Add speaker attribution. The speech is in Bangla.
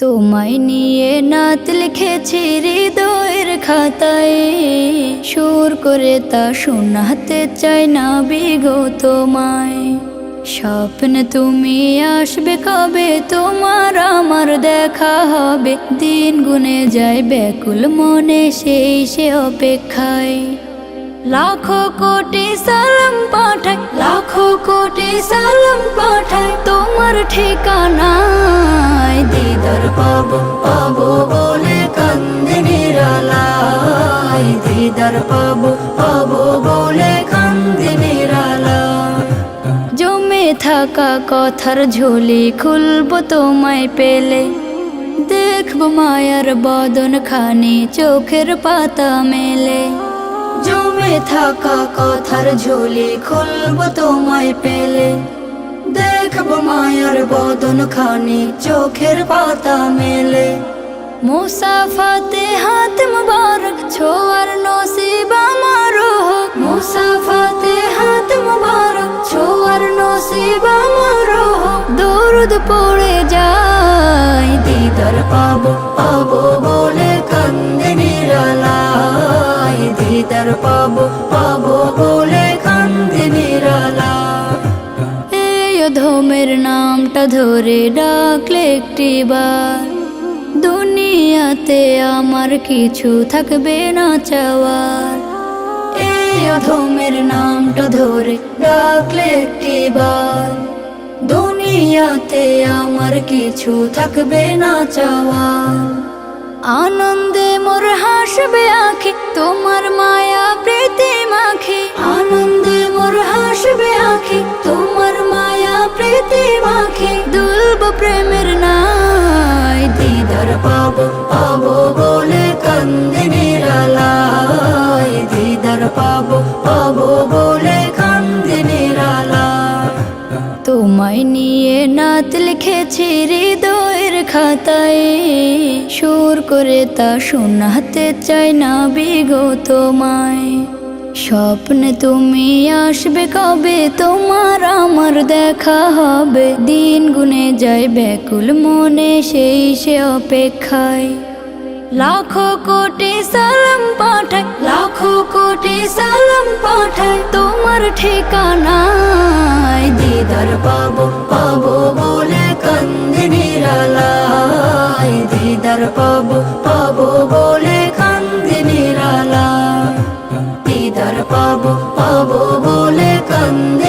Speaker 1: তোমায় নিয়ে নাত লিখেছি হৃদয়ের খাতায়, সুর করে তা শোনাতে চাই না বিগো তোমায়। স্বপ্ন তুমি আসবে কবে, তোমার আমার দেখা হবে, দিন গুনে যায় ব্যাকুল মনে সেই সে অপেক্ষায়। লাখো কোটি সালাম পাঠাই, লাখো কোটি সালাম পাঠাই তোমার ঠিকানায়। দিদার পাবো পাবো বলে কান্দে নিরালায়, দিদার পাবো পাবো বলে কান্দে নিরালায়। জমে থাকা কথার ঝুলি খুলবো তোমায় পেলে, দেখবো মায়ার বদন খানি চোখের পাতা মেলে। জমে থাকা কথার ঝুলি খুলবো তোমায় পেলে, দেখবো মায়ার বদন খানি চোখের পাতা মেলে। মুসাফাতে হাত মুবারক ছোঁয়ার নসিব আমার হোক, মুসাফাতে হাত মুবারক ছোঁয়ার নসিব আমার হোক। দরুদ পড়ে যায় দিদার পাবো পাবো বলে কান্দে নিরালায়, দিদার পাবো পাবো বলে কান্দে নিরালায়। এই অধমের নামটা ধরে ডাকলে একটিবার, দুনিয়াতে আমার কিছু থাকবে না চাওয়ার। এই অধমের নামটা ধরে ডাকলে একটিবার, দুনিয়াতে আমার কিছু থাকবে না চাওয়ার। আনন্দে মোর হাসবে আঁখি তোমার মায়া প্রীতি মাখি, আনন্দে মোর হাসবে আঁখি তোমার মায়া প্রীতি মাখি। দুলব প্রেমের নাই দিদার পাবো পাবো বলে কান্দে নিরালায়, দিদার পাবো পাবো বলে কান্দে নিরালায়। তোমায় নিয়ে নাত লিখেছি হৃদয়ের খাতায়, সুর করে তা শোনাতে চাই না বিগো তোমায়। স্বপ্ন তুমি আসবে কবে, তোমার আমার দেখা হবে, দিন গুনে যায় ব্যাকুল মনে সেই সে অপেক্ষায়। লাখো কোটি সালাম পাঠাই, লাখো কোটি সালাম পাঠাই তোমার ঠিকানায়। দিদার পাবো পাবো বলে কান্দে নিরালায়, দিদার পাবো পাবো বলে কান্দে নিরালায়, দিদার পাবো পাবো বলে কান্দে